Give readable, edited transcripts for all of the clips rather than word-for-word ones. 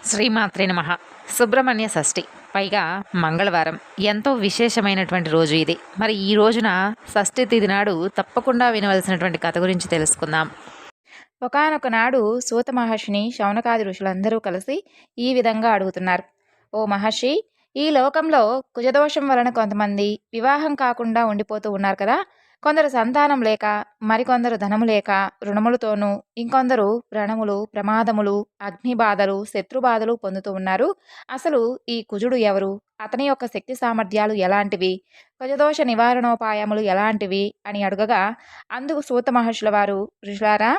శ్రీమాత్రే నమః. సుబ్రహ్మణ్య షష్ఠి. పైగా మంగళవారం. ఎంతో విశేషమైనటువంటి రోజు ఇది. మరి ఈ రోజున షష్ఠి తిథి నాడు తప్పకుండా వినవలసినటువంటి కథ గురించి తెలుసుకుందాం. ఒకానొక నాడు సూత మహర్షిని శౌనకాది ఋషులందరూ కలిసి ఈ విధంగా అడుగుతున్నారు. ఓ మహర్షి, ఈ లోకంలో కుజదోషం వలన కొంతమంది వివాహం కాకుండా ఉండిపోతూ ఉన్నారు కదా. కొందరు సంతానం లేక, మరికొందరు ధనము లేక రుణములతోనూ, ఇంకొందరు వ్రణములు, ప్రమాదములు, అగ్నిబాధలు, శత్రుబాధలు పొందుతూ ఉన్నారు. అసలు ఈ కుజుడు ఎవరు? అతని యొక్క శక్తి సామర్థ్యాలు ఎలాంటివి? కుజదోష నివారణోపాయములు ఎలాంటివి అని అడుగగా, అందుకు సూత మహర్షుల వారు, ఋషులారా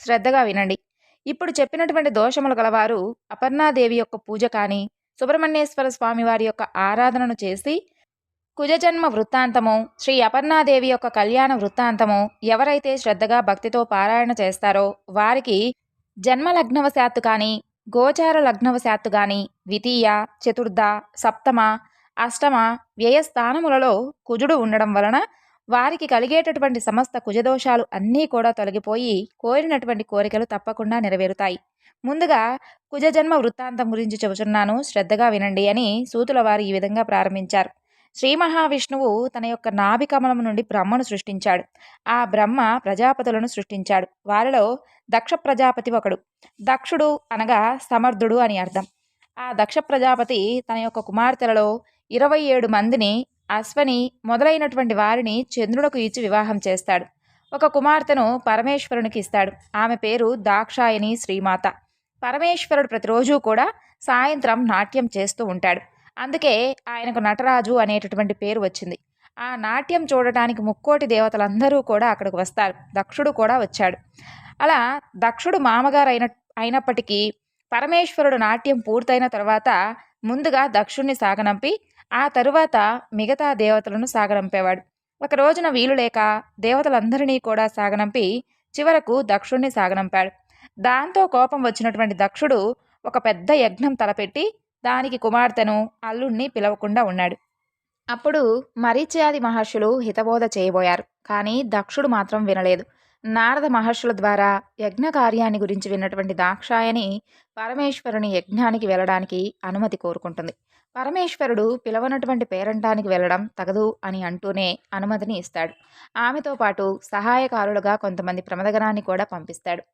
శ్రద్ధగా వినండి. ఇప్పుడు చెప్పినటువంటి దోషములు గలవారు అపర్ణాదేవి యొక్క పూజ కానీ, సుబ్రహ్మణ్యేశ్వర స్వామి వారి యొక్క ఆరాధనను చేసి కుజజన్మ వృత్తాంతము, శ్రీ అపర్ణాదేవి యొక్క కళ్యాణ వృత్తాంతము ఎవరైతే శ్రద్ధగా భక్తితో పారాయణ చేస్తారో వారికి జన్మ లగ్నవశాత్తు కానీ, గోచార లగ్నవశాత్తు కానీ, ద్వితీయ, చతుర్థ, సప్తమ, అష్టమ వ్యయస్థానములలో కుజుడు ఉండడం వలన వారికి కలిగేటటువంటి సమస్త కుజదోషాలు అన్నీ కూడా తొలగిపోయి కోరినటువంటి కోరికలు తప్పకుండా నెరవేరుతాయి. ముందుగా కుజజన్మ వృత్తాంతం గురించి చెబుతున్నాను, శ్రద్ధగా వినండి అని సూతుల వారు ఈ విధంగా ప్రారంభించారు. శ్రీ మహావిష్ణువు తన యొక్క నాభి కమలం నుండి బ్రహ్మను సృష్టించాడు. ఆ బ్రహ్మ ప్రజాపతులను సృష్టించాడు. వారిలో దక్ష ప్రజాపతి ఒకడు. దక్షుడు అనగా సమర్థుడు అని అర్థం. ఆ దక్ష ప్రజాపతి తన యొక్క కుమార్తెలలో 27 మందిని, అశ్వని మొదలైనటువంటి వారిని చంద్రులకు ఇచ్చి వివాహం చేస్తాడు. ఒక కుమార్తెను పరమేశ్వరునికి ఇస్తాడు. ఆమె పేరు దాక్షాయని శ్రీమాత. పరమేశ్వరుడు ప్రతిరోజు కూడా సాయంత్రం నాట్యం చేస్తూ ఉంటాడు. అందుకే ఆయనకు నటరాజు అనేటటువంటి పేరు వచ్చింది. ఆ నాట్యం చూడటానికి ముక్కోటి దేవతలందరూ కూడా అక్కడికి వస్తారు. దక్షుడు కూడా వచ్చాడు. అలా దక్షుడు మామగారు అయినప్పటికీ పరమేశ్వరుడు నాట్యం పూర్తయిన తర్వాత ముందుగా దక్షుణ్ణి సాగనంపి ఆ తరువాత మిగతా దేవతలను సాగనంపేవాడు. ఒక రోజున వీలు లేక దేవతలందరినీ కూడా సాగనంపి చివరకు దక్షుణ్ణి సాగనంపాడు. దాంతో కోపం వచ్చినటువంటి దక్షుడు ఒక పెద్ద యజ్ఞం తలపెట్టి దానికి కుమార్తెను, అల్లుణ్ణి పిలవకుండా ఉన్నాడు. అప్పుడు మరీచ్యాది మహర్షులు హితబోధ చేయబోయారు. కానీ దక్షుడు మాత్రం వినలేదు. నారద మహర్షుల ద్వారా యజ్ఞ కార్యాన్ని గురించి విన్నటువంటి దాక్షాయని పరమేశ్వరుని యజ్ఞానికి వెళ్ళడానికి అనుమతి కోరుకుంటుంది. పరమేశ్వరుడు పిలవనటువంటి పేరంటానికి వెళ్ళడం తగదు అని అంటూనే అనుమతిని ఇస్తాడు. ఆమెతో పాటు సహాయకారులుగా కొంతమంది ప్రమదగణాన్ని కూడా పంపిస్తాడు.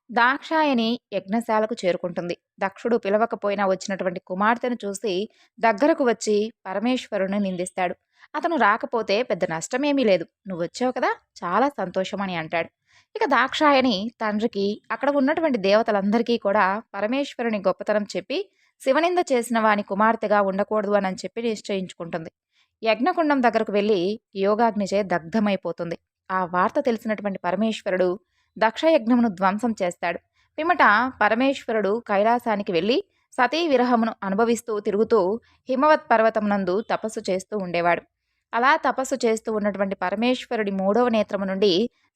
దాక్షాయని యజ్ఞశాలకు చేరుకుంటుంది. దక్షుడు పిలవకపోయినా వచ్చినటువంటి కుమార్తెను చూసి దగ్గరకు వచ్చి పరమేశ్వరుని నిందిస్తాడు. అతను రాకపోతే పెద్ద నష్టమేమీ లేదు, నువ్వు వచ్చావు కదా, చాలా సంతోషం అని అంటాడు. ఇక దాక్షాయని తండ్రికి, అక్కడ ఉన్నటువంటి దేవతలందరికీ కూడా పరమేశ్వరుని గొప్పతనం చెప్పి శివనింద చేసిన వాని కుమార్తెగా ఉండకూడదు అని చెప్పి నిశ్చయించుకుంటుంది. యజ్ఞకుండం దగ్గరకు వెళ్ళి యోగాగ్నిచే దగ్ధమైపోతుంది. ఆ వార్త తెలిసినటువంటి పరమేశ్వరుడు దక్షయజ్ఞమును ధ్వంసం చేస్తాడు. పిమ్మట పరమేశ్వరుడు కైలాసానికి వెళ్ళి సతీ విరహమును అనుభవిస్తూ తిరుగుతూ హిమవత్ పర్వతమునందు తపస్సు చేస్తూ ఉండేవాడు. అలా తపస్సు చేస్తూ ఉన్నటువంటి పరమేశ్వరుడి 3వ నేత్రము నుండి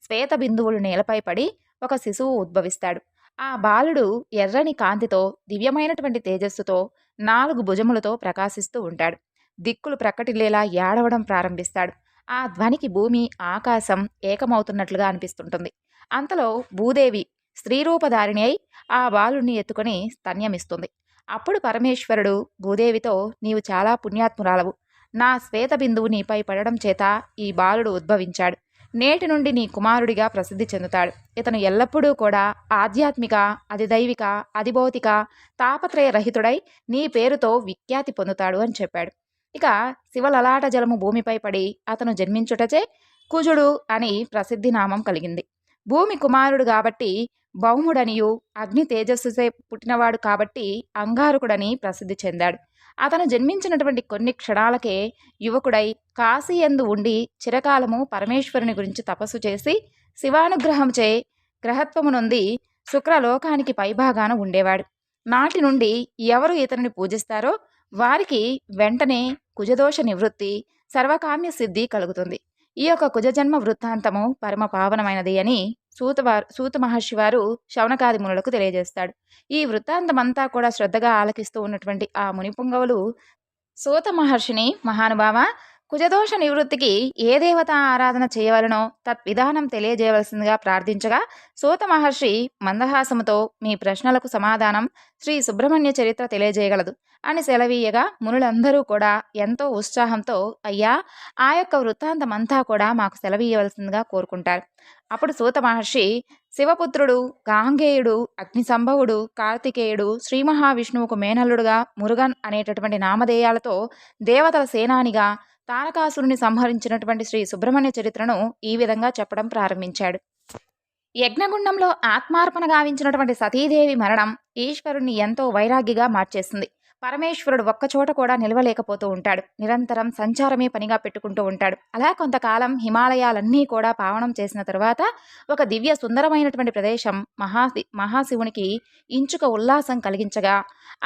శ్వేత బిందువులు నేలపై పడి ఒక శిశువు ఉద్భవిస్తాడు. ఆ బాలుడు ఎర్రని కాంతితో, దివ్యమైనటువంటి తేజస్సుతో, 4 భుజములతో ప్రకాశిస్తూ ఉంటాడు. దిక్కులు ప్రక్కటిల్లేలా ఏడవడం ప్రారంభిస్తాడు. ఆ ధ్వనికి భూమి ఆకాశం ఏకమవుతున్నట్లుగా అనిపిస్తుంటుంది. అంతలో భూదేవి స్త్రీరూపధారిణి అయి ఆ బాలుడిని ఎత్తుకొని స్తన్యమిస్తుంది. అప్పుడు పరమేశ్వరుడు భూదేవితో, నీవు చాలా పుణ్యాత్మురాలవు. నా శ్వేత బిందువు నీపై పడడం చేత ఈ బాలుడు ఉద్భవించాడు. నేటి నుండి నీ కుమారుడిగా ప్రసిద్ధి చెందుతాడు. ఇతను ఎల్లప్పుడూ కూడా ఆధ్యాత్మిక, అధిదైవిక, అధిభౌతిక, తాపత్రయ రహితుడై నీ పేరుతో విఖ్యాతి పొందుతాడు అని చెప్పాడు. ఇక శివలలాట జలము భూమిపై పడి అతను జన్మించుటచే కుజుడు అని ప్రసిద్ధి నామం కలిగింది. భూమి కుమారుడు కాబట్టి భౌముడనియు, అగ్ని తేజస్సుసే పుట్టినవాడు కాబట్టి అంగారకుడని ప్రసిద్ధి చెందాడు. అతను జన్మించినటువంటి కొన్ని క్షణాలకే యువకుడై కాశీయందు ఉండి చిరకాలము పరమేశ్వరుని గురించి తపస్సు చేసి శివానుగ్రహంచే గ్రహత్వము నొంది శుక్రలోకానికి పైభాగాన ఉండేవాడు. నాటి నుండి ఎవరు ఇతనిని పూజిస్తారో వారికి వెంటనే కుజదోష నివృత్తి, సర్వకామ్య సిద్ధి కలుగుతుంది. ఈ యొక్క కుజజన్మ వృత్తాంతము పరమ పావనమైనది అని సూత మహర్షి వారు శౌనకాది మునులకు తెలియజేస్తాడు. ఈ వృత్తాంతమంతా కూడా శ్రద్ధగా ఆలకిస్తూ ఉన్నటువంటి ఆ మునిపుంగవులు సూత మహర్షిని, మహానుభావ, కుజదోష నివృత్తికి ఏ దేవత ఆరాధన చేయవలనో తద్విధానం తెలియజేయవలసిందిగా ప్రార్థించగా సూత మహర్షి మందహాసముతో మీ ప్రశ్నలకు సమాధానం శ్రీ సుబ్రహ్మణ్య చరిత్ర తెలియజేయగలదు అని సెలవీయగా మునులందరూ కూడా ఎంతో ఉత్సాహంతో అయ్యా ఆ యొక్క వృత్తాంతమంతా కూడా మాకు సెలవీయవలసిందిగా కోరుకుంటారు. అప్పుడు సూత మహర్షి శివపుత్రుడు, గాంగేయుడు, అగ్నిసంభవుడు, కార్తికేయుడు, శ్రీ మహావిష్ణువుకు మేనల్లుడుగా మురుగన్ అనేటటువంటి నామధేయాలతో దేవతల సేనానిగా తారకాసురుని సంహరించినటువంటి శ్రీ సుబ్రహ్మణ్య చరిత్రను ఈ విధంగా చెప్పడం ప్రారంభించాడు. యజ్ఞగుండంలో ఆత్మార్పణ గావించినటువంటి సతీదేవి మరణం ఈశ్వరుణ్ణి ఎంతో వైరాగ్యగా మార్చేసింది. పరమేశ్వరుడు ఒక్కచోట కూడా నిలవలేకపోతూ ఉంటాడు. నిరంతరం సంచారమే పనిగా పెట్టుకుంటూ ఉంటాడు. అలా కొంతకాలం హిమాలయాలన్నీ కూడా పావనం చేసిన తరువాత ఒక దివ్య సుందరమైనటువంటి ప్రదేశం మహాశివునికి ఇంచుక ఉల్లాసం కలిగించగా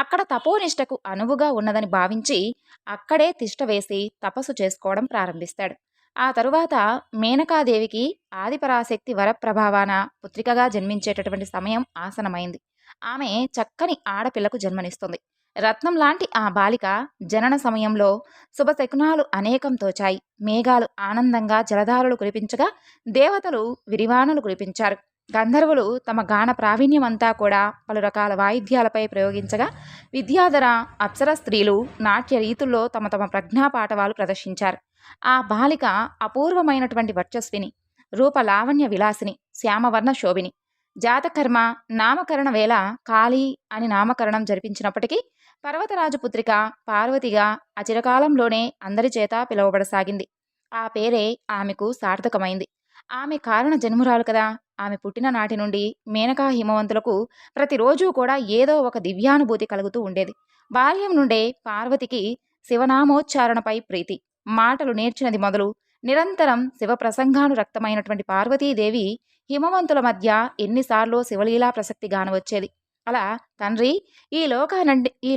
అక్కడ తపోనిష్టకు అనువుగా ఉన్నదని భావించి అక్కడే తిష్ట వేసి తపస్సు చేసుకోవడం ప్రారంభిస్తాడు. ఆ తరువాత మేనకాదేవికి ఆదిపరాశక్తి వరప్రభావాన పుత్రికగా జన్మించేటటువంటి సమయం ఆసనమైంది. ఆమె చక్కని ఆడపిల్లకు జన్మనిస్తుంది. రత్నం లాంటి ఆ బాలిక జనన సమయంలో శుభశకునాలు అనేకం తోచాయి. మేఘాలు ఆనందంగా జలధారలు కురిపించగా దేవతలు విరివానులు కురిపించారు. గంధర్వులు తమ గాన ప్రావీణ్యమంతా కూడా పలు రకాల వాయిద్యాలపై ప్రయోగించగా విద్యాధర అప్సర స్త్రీలు నాట్య రీతుల్లో తమ తమ ప్రజ్ఞాపాఠవాలు ప్రదర్శించారు. ఆ బాలిక అపూర్వమైనటువంటి వర్చస్విని, రూపలావణ్య విలాసిని, శ్యామవర్ణ శోభిని. జాతకర్మ నామకరణ వేళ కాళీ అని నామకరణం జరిపించినప్పటికీ పర్వతరాజు పుత్రిక పార్వతిగా అచిరకాలంలోనే అందరి చేత పిలువబడసాగింది. ఆ పేరే ఆమెకు సార్థకమైంది. ఆమె కారణ జన్మురాలు కదా. ఆమె పుట్టిన నాటి నుండి మేనకా హిమవంతులకు ప్రతిరోజు కూడా ఏదో ఒక దివ్యానుభూతి కలుగుతూ ఉండేది. బాల్యం నుండే పార్వతికి శివనామోచ్చారణపై ప్రీతి. మాటలు నేర్చినది మొదలు నిరంతరం శివప్రసంగానురక్తమైనటువంటి పార్వతీదేవి హిమవంతుల మధ్య ఎన్నిసార్లు శివలీలా ప్రసక్తి గానవచ్చేది. అలా తండ్రి, ఈ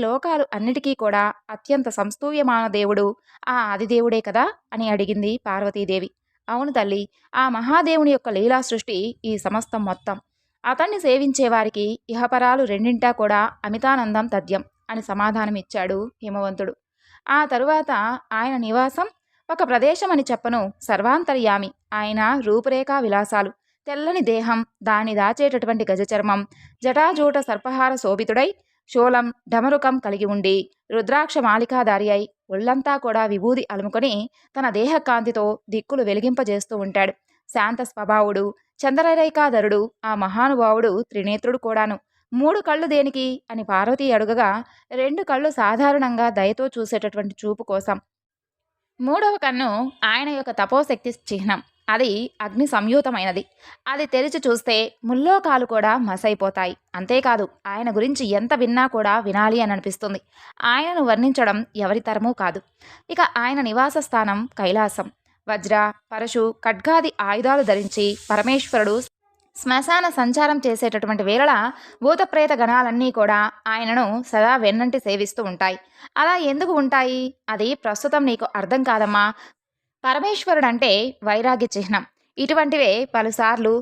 లోకాలు అన్నిటికీ కూడా అత్యంత సంస్తూయమాన దేవుడు ఆ ఆదిదేవుడే కదా అని అడిగింది పార్వతీదేవి. అవును తల్లి, ఆ మహాదేవుని యొక్క లీలా సృష్టి ఈ సమస్తం మొత్తం. అతన్ని సేవించే వారికి ఇహపరాలు రెండింటా కూడా అమితానందం తథ్యం అని సమాధానమిచ్చాడు హిమవంతుడు. ఆ తరువాత ఆయన నివాసం ఒక ప్రదేశమని చెప్పను సర్వాంతర్యామి. ఆయన రూపురేఖా విలాసాలు, తెల్లని దేహం, దాన్ని దాచేటటువంటి గజచర్మం, జటాజూట సర్పహార శోభితుడై శూలం డమరుకం కలిగి ఉండి రుద్రాక్ష మాలికాధారి అయి ఒళ్ళంతా కూడా విభూది అలుముకొని తన దేహకాంతితో దిక్కులు వెలిగింపజేస్తూ ఉంటాడు. శాంత స్వభావుడు, చంద్రరేఖాధరుడు ఆ మహానుభావుడు త్రినేత్రుడు కూడాను. 3 కళ్ళు దేనికి అని పార్వతి అడుగగా 2 కళ్ళు సాధారణంగా దయతో చూసేటటువంటి చూపు కోసం, 3వ కన్ను ఆయన యొక్క తపోశక్తి చిహ్నం. అది అగ్ని సంయూతమైనది. అది తెరిచి చూస్తే ముల్లోకాలు కూడా మసైపోతాయి. అంతేకాదు ఆయన గురించి ఎంత విన్నా కూడా వినాలి అని అనిపిస్తుంది. ఆయనను వర్ణించడం ఎవరి తరమూ కాదు. ఇక ఆయన నివాస స్థానం కైలాసం. వజ్ర పరశు ఖడ్గాది ఆయుధాలు ధరించి పరమేశ్వరుడు శ్మశాన సంచారం చేసేటటువంటి వేళ భూతప్రేత గణాలన్నీ కూడా ఆయనను సదా వెన్నంటి సేవిస్తూ ఉంటాయి. అలా ఎందుకు ఉంటాయి? అది ప్రస్తుతం నీకు అర్థం కాదమ్మా. పరమేశ్వరుడంటే వైరాగ్య చిహ్నం. ఇటువంటివే పలుసార్లు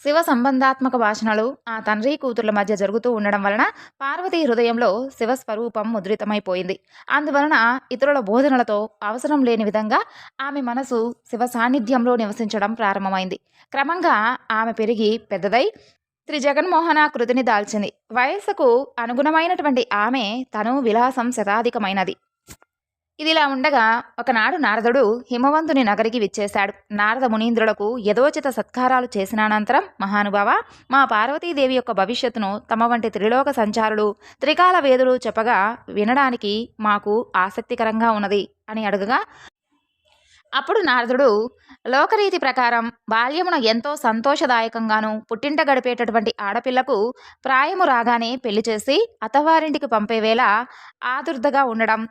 శివ సంబంధాత్మక భాషణలు ఆ తండ్రి కూతుర్ల మధ్య జరుగుతూ ఉండడం వలన పార్వతీ హృదయంలో శివస్వరూపం ముద్రితమైపోయింది. అందువలన ఇతరుల బోధనలతో అవసరం లేని విధంగా ఆమె మనసు శివ సాన్నిధ్యంలో నివసించడం ప్రారంభమైంది. క్రమంగా ఆమె పెరిగి పెద్దదై త్రిజగన్మోహన కృతిని దాల్చింది. వయస్సుకు అనుగుణమైనటువంటి ఆమె తను విలాసం శతాధికమైనది. ఇదిలా ఉండగా ఒకనాడు నారదుడు హిమవంతుని నగరికి విచ్చేశాడు. నారద మునీంద్రులకు యథోచిత సత్కారాలు చేసినానంతరం, మహానుభావ, మా పార్వతీదేవి యొక్క భవిష్యత్తును తమ వంటి త్రిలోక సంచారులు త్రికాల వేదులు చెప్పగా వినడానికి మాకు ఆసక్తికరంగా ఉన్నది అని అడగగా, అప్పుడు నారదుడు లోకరీతి ప్రకారం బాల్యమున ఎంతో సంతోషదాయకంగాను పుట్టింట గడిపేటటువంటి ఆడపిల్లకు ప్రాయము రాగానే పెళ్లి చేసి అత్తవారింటికి పంపేవేళ ఆదుర్దగా ఉండడం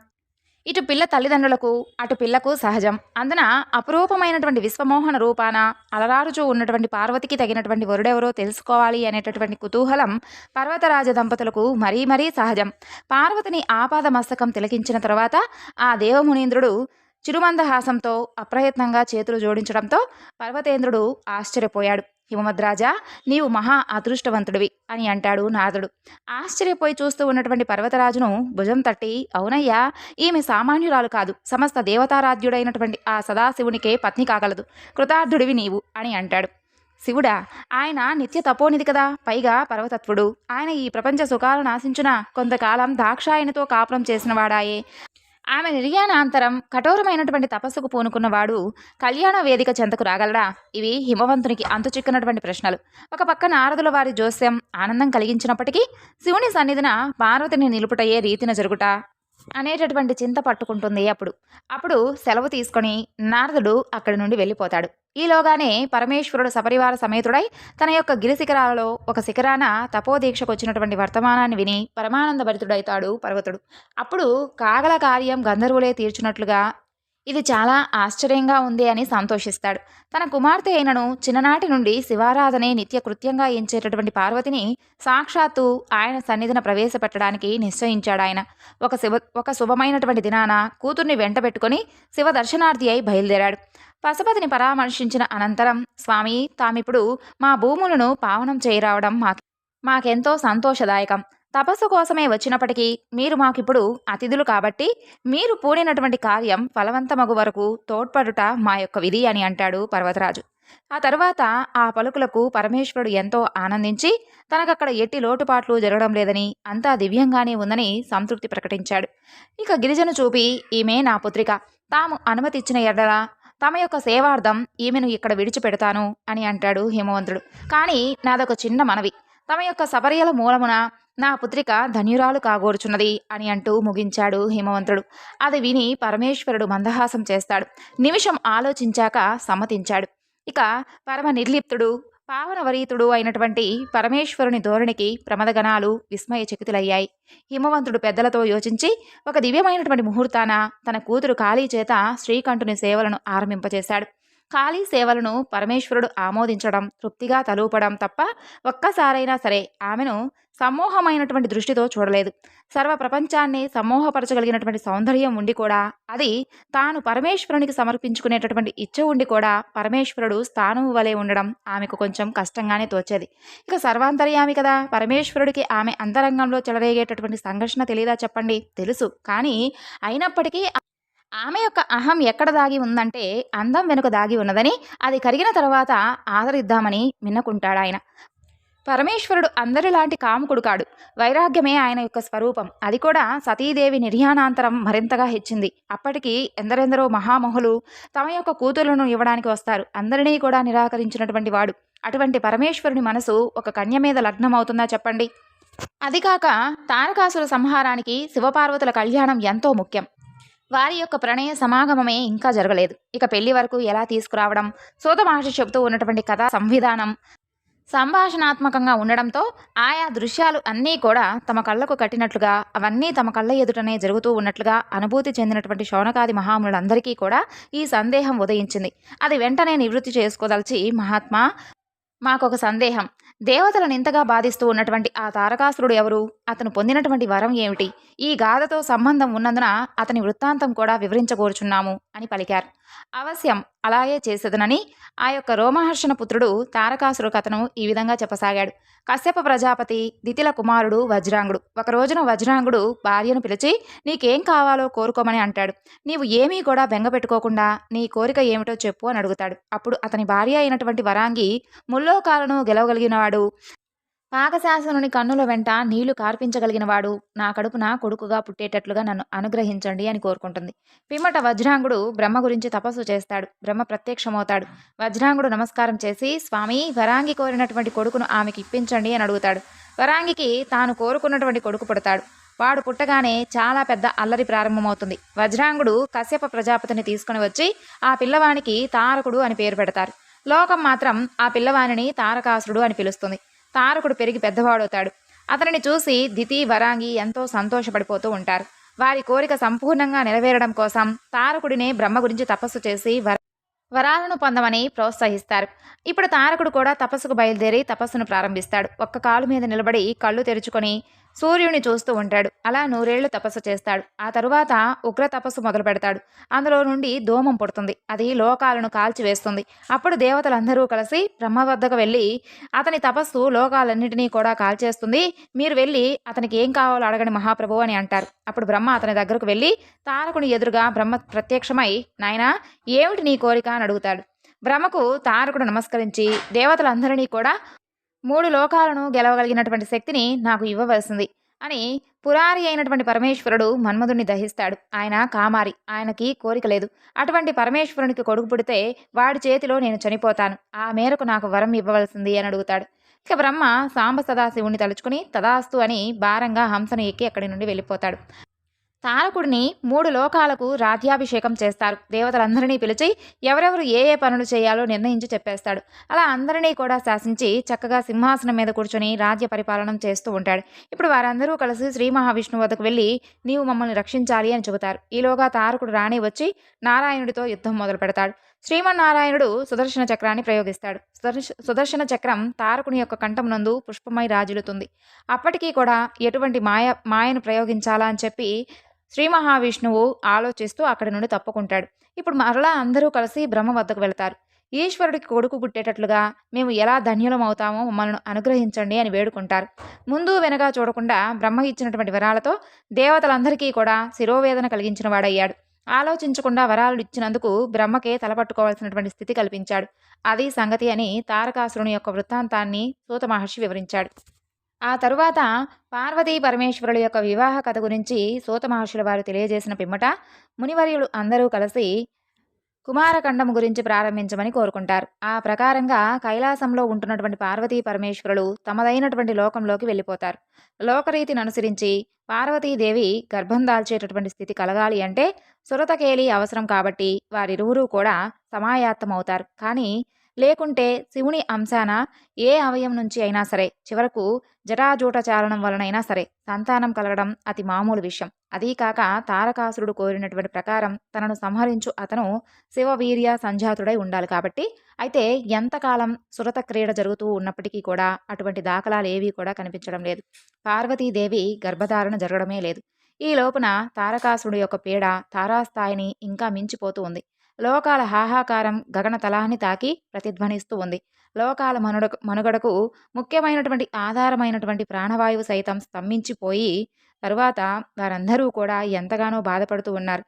ఇటు పిల్ల తల్లిదండ్రులకు అటు పిల్లకు సహజం. అందున అపురూపమైనటువంటి విశ్వమోహన రూపాన అలరారుచూ ఉన్నటువంటి పార్వతికి తగినటువంటి వరుడెవరో తెలుసుకోవాలి అనేటటువంటి కుతూహలం పర్వతరాజ దంపతులకు మరీ మరీ సహజం. పార్వతిని ఆపాద మస్తకం తిలకించిన తర్వాత ఆ దేవమునీంద్రుడు చిరుమందహాసంతో అప్రయత్నంగా చేతులు జోడించడంతో పర్వతేంద్రుడు ఆశ్చర్యపోయాడు. హిమవద్రాజా, నీవు మహా అదృష్టవంతుడివి అని అంటాడు నారదుడు. ఆశ్చర్యపోయి చూస్తూ ఉన్నటువంటి పర్వతరాజును భుజం తట్టి, అవునయ్యా, ఈమె సామాన్యురాలు కాదు, సమస్త దేవతారాధ్యుడైనటువంటి ఆ సదాశివునికే పత్ని కాగలదు. కృతార్థుడివి నీవు అని అంటాడు. శివుడా, ఆయన నిత్య తపోనిధి కదా, పైగా పర్వతత్వుడు. ఆయన ఈ ప్రపంచ సుఖాలను ఆశించున కొంతకాలం దాక్షాయనితో కాపురం చేసినవాడాయే. ఆమె నిర్యాణాంతరం కఠోరమైనటువంటి తపస్సుకు పూనుకున్నవాడు కళ్యాణ వేదిక చెంతకు రాగలడా? ఇవి హిమవంతునికి అంతుచిక్కనటువంటి ప్రశ్నలు. ఒక పక్క నారదుల వారి జోస్యం ఆనందం కలిగించినప్పటికీ శివుని సన్నిధిన పార్వతిని నిలుపుటయే రీతిన జరుగుట అనేటటువంటి చింత పట్టుకుంటుంది. అప్పుడు సెలవు తీసుకొని నారదుడు అక్కడి నుండి వెళ్ళిపోతాడు. ఈలోగానే పరమేశ్వరుడు సపరివార సమేతుడై తన యొక్క గిరిశిఖరాలలో ఒక శిఖరాన తపోదీక్షకు వచ్చినటువంటి వర్తమానాన్ని విని పరమానంద భరితుడైతాడు పర్వతుడు. అప్పుడు కాగల కార్యం గంధర్వులే తీర్చున్నట్లుగా ఇది చాలా ఆశ్చర్యంగా ఉంది అని సంతోషిస్తాడు. తన కుమార్తె అయినను చిన్ననాటి నుండి శివారాధనే నిత్య కృత్యంగా ఎంచేటటువంటి పార్వతిని సాక్షాత్తు ఆయన సన్నిధిన ప్రవేశపెట్టడానికి నిశ్చయించాడాయన. ఒక శుభమైనటువంటి దినాన కూతుర్ని వెంట పెట్టుకుని శివ దర్శనార్థి అయి బయలుదేరాడు. పశుపతిని పరామర్శించిన అనంతరం, స్వామి, తామిప్పుడు మా భూములను పావనం చేయరావడం మాకెంతో సంతోషదాయకం. తపస్సు కోసమే వచ్చినప్పటికీ మీరు మాకిప్పుడు అతిథులు కాబట్టి మీరు పూనినటువంటి కార్యం ఫలవంతమగు వరకు తోడ్పడుట మా యొక్క విధి అని అంటాడు పర్వతరాజు. ఆ తరువాత ఆ పలుకులకు పరమేశ్వరుడు ఎంతో ఆనందించి తనకక్కడ ఎట్టి లోటుపాట్లు జరగడం లేదని, అంతా దివ్యంగానే ఉందని సంతృప్తి ప్రకటించాడు. ఇక గిరిజను చూపి, ఈమె నా పుత్రిక, తాము అనుమతిచ్చిన ఎడల తమ యొక్క సేవార్థం ఈమెను ఇక్కడ విడిచిపెడతాను అని అంటాడు హిమవంతుడు. కానీ నాదొక చిన్న మనవి, తమ యొక్క సపర్యల మూలమున నా పుత్రిక ధన్యురాలు కాగోరుచున్నది అని అంటూ ముగించాడు హిమవంతుడు. అది విని పరమేశ్వరుడు మందహాసం చేస్తాడు. నిమిషం ఆలోచించాక సమ్మతించాడు. ఇక పరమ నిర్లిప్తుడు పావనవరీతుడు అయినటువంటి పరమేశ్వరుని ధోరణికి ప్రమదగణాలు విస్మయచకితులయ్యాయి. హిమవంతుడు పెద్దలతో యోచించి ఒక దివ్యమైనటువంటి ముహూర్తాన తన కూతురు కాళీ చేత శ్రీకంఠుని సేవలను ఆరంభింపచేశాడు. కాళీ సేవలను పరమేశ్వరుడు ఆమోదించడం, తృప్తిగా తలూపడం తప్ప ఒక్కసారైనా సరే ఆమెను సమ్మోహమైనటువంటి దృష్టితో చూడలేదు. సర్వ ప్రపంచాన్ని సమ్మోహపరచగలిగినటువంటి సౌందర్యం ఉండి కూడా, అది తాను పరమేశ్వరునికి సమర్పించుకునేటటువంటి ఇచ్చ ఉండి కూడా పరమేశ్వరుడు స్థానువు వలె ఉండడం ఆమెకు కొంచెం కష్టంగానే తోచేది. ఇక సర్వాంతర్యామి కదా, పరమేశ్వరుడికి ఆమె అంతరంగంలో చెలరేగేటటువంటి సంఘర్షణ తెలియదా చెప్పండి? తెలుసు. కానీ అయినప్పటికీ ఆమె యొక్క అహం ఎక్కడ దాగి ఉందంటే అందం వెనుక దాగి ఉన్నదని, అది కరిగిన తర్వాత ఆదరిద్దామని మిన్నకుంటాడాయన. పరమేశ్వరుడు అందరిలాంటి కాముకుడు కాడు. వైరాగ్యమే ఆయన యొక్క స్వరూపం. అది కూడా సతీదేవి నిర్యాణాంతరం మరింతగా హెచ్చింది. అప్పటికి ఎందరెందరో మహామహులు తమ యొక్క కూతుళ్లను ఇవ్వడానికి వస్తారు. అందరినీ కూడా నిరాకరించినటువంటి వాడు. అటువంటి పరమేశ్వరుని మనసు ఒక కన్య మీద లగ్నమవుతుందా చెప్పండి? అది కాక తారకాసుర సంహారానికి శివపార్వతుల కళ్యాణం ఎంతో ముఖ్యం. వారి యొక్క ప్రణయ సమాగమమే ఇంకా జరగలేదు. ఇక పెళ్లి వరకు ఎలా తీసుకురావడం, సూత మహర్షి చెబుతూ ఉన్నటువంటి కథా సంవిధానం సంభాషణాత్మకంగా ఉండడంతో ఆయా దృశ్యాలు అన్నీ కూడా తమ కళ్ళకు కట్టినట్లుగా, అవన్నీ తమ కళ్ళ ఎదుటనే జరుగుతూ ఉన్నట్లుగా అనుభూతి చెందినటువంటి శౌనకాది మహామునులందరికీ కూడా ఈ సందేహం ఉదయించింది. అది వెంటనే నివృత్తి చేసుకోదలిచి, మహాత్మా, మాకొక సందేహం. దేవతలను ఇంతగా బాధిస్తూ ఉన్నటువంటి ఆ తారకాసురుడు ఎవరు? అతను పొందినటువంటి వరం ఏమిటి? ఈ గాథతో సంబంధం ఉన్నందున అతని వృత్తాంతం కూడా వివరించగోరుచున్నాము అని పలికారు. అవశ్యం, అలాగే చేసేదనని ఆ యొక్క రోమహర్షణ పుత్రుడు తారకాసురు కథను ఈ విధంగా చెప్పసాగాడు. కశ్యప ప్రజాపతి దితిల కుమారుడు వజ్రాంగుడు. ఒక రోజున వజ్రాంగుడు భార్యను పిలిచి, నీకేం కావాలో కోరుకోమని అంటాడు. నీవు ఏమీ కూడా బెంగ పెట్టుకోకుండా నీ కోరిక ఏమిటో చెప్పు అని అడుగుతాడు. అప్పుడు అతని భార్య అయినటువంటి వరాంగి, ముల్లోకాలను గెలవగలిగినవాడు, పాకశాసనుని కన్నుల వెంట నీళ్లు కార్పించగలిగినవాడు, నా కడుపున కొడుకుగా పుట్టేటట్లుగా నన్ను అనుగ్రహించండి అని కోరుకుంటుంది. పిమ్మట వజ్రాంగుడు బ్రహ్మ గురించి తపస్సు చేస్తాడు. బ్రహ్మ ప్రత్యక్షమవుతాడు. వజ్రాంగుడు నమస్కారం చేసి, స్వామి, వరాంగి కోరినటువంటి కొడుకును ఆమెకి ఇప్పించండి అని అడుగుతాడు. వరాంగికి తాను కోరుకున్నటువంటి కొడుకు పుడతాడు. వాడు పుట్టగానే చాలా పెద్ద అల్లరి ప్రారంభమవుతుంది. వజ్రాంగుడు కశ్యప ప్రజాపతిని తీసుకుని వచ్చి ఆ పిల్లవానికి తారకుడు అని పేరు పెడతారు. లోకం మాత్రం ఆ పిల్లవానిని తారకాసురుడు అని పిలుస్తుంది. తారకుడు పెరిగి పెద్దవాడవుతాడు. అతనిని చూసి దితి, వరాంగి ఎంతో సంతోషపడిపోతూ ఉంటారు. వారి కోరిక సంపూర్ణంగా నెరవేరడం కోసం తారకుడినే బ్రహ్మ గురించి తపస్సు చేసి వరాలను పొందమని ప్రోత్సహిస్తారు. ఇప్పుడు తారకుడు కూడా తపస్సుకు బయలుదేరి తపస్సును ప్రారంభిస్తాడు. ఒక్క కాలు మీద నిలబడి కళ్ళు తెరుచుకొని సూర్యుని చూస్తూ ఉంటాడు. అలా 100 ఏళ్లు తపస్సు చేస్తాడు. ఆ తరువాత ఉగ్ర తపస్సు మొదలు పెడతాడు. అందులో నుండి ధూమం పుడుతుంది. అది లోకాలను కాల్చివేస్తుంది. అప్పుడు దేవతలందరూ కలిసి బ్రహ్మ వద్దకు వెళ్ళి, అతని తపస్సు లోకాలన్నిటినీ కూడా కాల్చేస్తుంది. మీరు వెళ్ళి అతనికి ఏం కావాలో అడగండి మహాప్రభువు అని అంటారు. అప్పుడు బ్రహ్మ అతని దగ్గరకు వెళ్ళి తారకుని ఎదురుగా బ్రహ్మ ప్రత్యక్షమై, నాయనా ఏమిటి నీ కోరిక అని అడుగుతాడు. బ్రహ్మకు తారకుడు నమస్కరించి, దేవతలందరినీ కూడా 3 లోకాలను గెలవగలిగినటువంటి శక్తిని నాకు ఇవ్వవలసింది అని పురారి అయినటువంటి పరమేశ్వరుడు మన్మధుణ్ణి దహిస్తాడు. ఆయన కామారి, ఆయనకి కోరిక లేదు. అటువంటి పరమేశ్వరునికి కొడుకు పుడితే వాడి చేతిలో నేను చనిపోతాను. ఆ మేరకు నాకు వరం ఇవ్వవలసింది అని అడుగుతాడు. ఇక బ్రహ్మ సాంబ సదాశివుణ్ణి తలుచుకుని తదాస్తు అని భారంగా హంసను ఎక్కి అక్కడి నుండి వెళ్ళిపోతాడు. తారకుడిని 3 లోకాలకు రాజ్యాభిషేకం చేస్తారు. దేవతలందరినీ పిలిచి ఎవరెవరు ఏ ఏ పనులు చేయాలో నిర్ణయించి చెప్పేస్తాడు. అలా అందరినీ కూడా శాసించి చక్కగా సింహాసనం మీద కూర్చొని రాజ్య పరిపాలన చేస్తూ ఉంటాడు. ఇప్పుడు వారందరూ కలిసి శ్రీ మహావిష్ణువు వద్దకు వెళ్ళి నీవు మమ్మల్ని రక్షించాలి అని చెబుతారు. ఈలోగా తారకుడు రాణి వచ్చి నారాయణుడితో యుద్ధం మొదలు పెడతాడు. శ్రీమన్నారాయణుడు సుదర్శన చక్రాన్ని ప్రయోగిస్తాడు. సుదర్శన చక్రం తారకుని యొక్క కంఠం నందు పుష్పమై రాజులుతుంది. అప్పటికీ కూడా ఎటువంటి మాయను ప్రయోగించాలా అని చెప్పి శ్రీ మహావిష్ణువు ఆలోచిస్తూ అక్కడి నుండి తప్పుకుంటాడు. ఇప్పుడు మరలా అందరూ కలిసి బ్రహ్మ వద్దకు వెళ్తారు. ఈశ్వరుడికి కొడుకు పుట్టేటట్లుగా మేము ఎలా ధన్యులం అవుతామో మమ్మల్ని అనుగ్రహించండి అని వేడుకుంటారు. ముందు వెనక చూడకుండా బ్రహ్మ ఇచ్చినటువంటి వరాలతో దేవతలందరికీ కూడా శిరోవేదన కలిగించిన వాడయ్యాడు. ఆలోచించకుండా వరాలు ఇచ్చినందుకు బ్రహ్మకే తలపట్టుకోవాల్సినటువంటి స్థితి కల్పించాడు. అది సంగతి అని తారకాసురుని యొక్క వృత్తాంతాన్ని సూత మహర్షి వివరించాడు. ఆ తరువాత పార్వతీ పరమేశ్వరుల యొక్క వివాహ కథ గురించి సూత మహర్షుల వారు తెలియజేసిన పిమ్మట మునివర్యులు అందరూ కలిసి కుమారఖండం గురించి ప్రారంభించమని కోరుకుంటారు. ఆ ప్రకారంగా కైలాసంలో ఉంటున్నటువంటి పార్వతీ పరమేశ్వరులు తమదైనటువంటి లోకంలోకి వెళ్ళిపోతారు. లోకరీతిని అనుసరించి పార్వతీదేవి గర్భం దాల్చేటటువంటి స్థితి కలగాలి అంటే సురతకేలి అవసరం కాబట్టి వారిరువురూ కూడా సమాయాత్తమవుతారు. కానీ లేకుంటే శివుని అంశాన ఏ అవయం నుంచి అయినా సరే చివరకు జటాజూట చాలనం వలనైనా సరే సంతానం కలగడం అతి మామూలు విషయం. అదీకాక తారకాసురుడు కోరినటువంటి ప్రకారం తనను సంహరించు అతను శివవీర్య సంజాతుడై ఉండాలి కాబట్టి. అయితే ఎంతకాలం సురత క్రీడ జరుగుతూ ఉన్నప్పటికీ కూడా అటువంటి దాఖలాలు ఏవీ కూడా కనిపించడం లేదు. పార్వతీదేవి గర్భధారణ జరగడమే లేదు. ఈ లోపున తారకాసురుడు యొక్క పీడ తారాస్థాయిని ఇంకా మించిపోతూ ఉంది. లోకాల హాహాకారం గగన తలాన్ని తాకి ప్రతిధ్వనిస్తూ ఉంది. లోకాల మనుగడకు ముఖ్యమైనటువంటి ఆధారమైనటువంటి ప్రాణవాయువు సైతం స్తంభించిపోయి తరువాత వారందరూ కూడా ఎంతగానో బాధపడుతూ ఉన్నారు.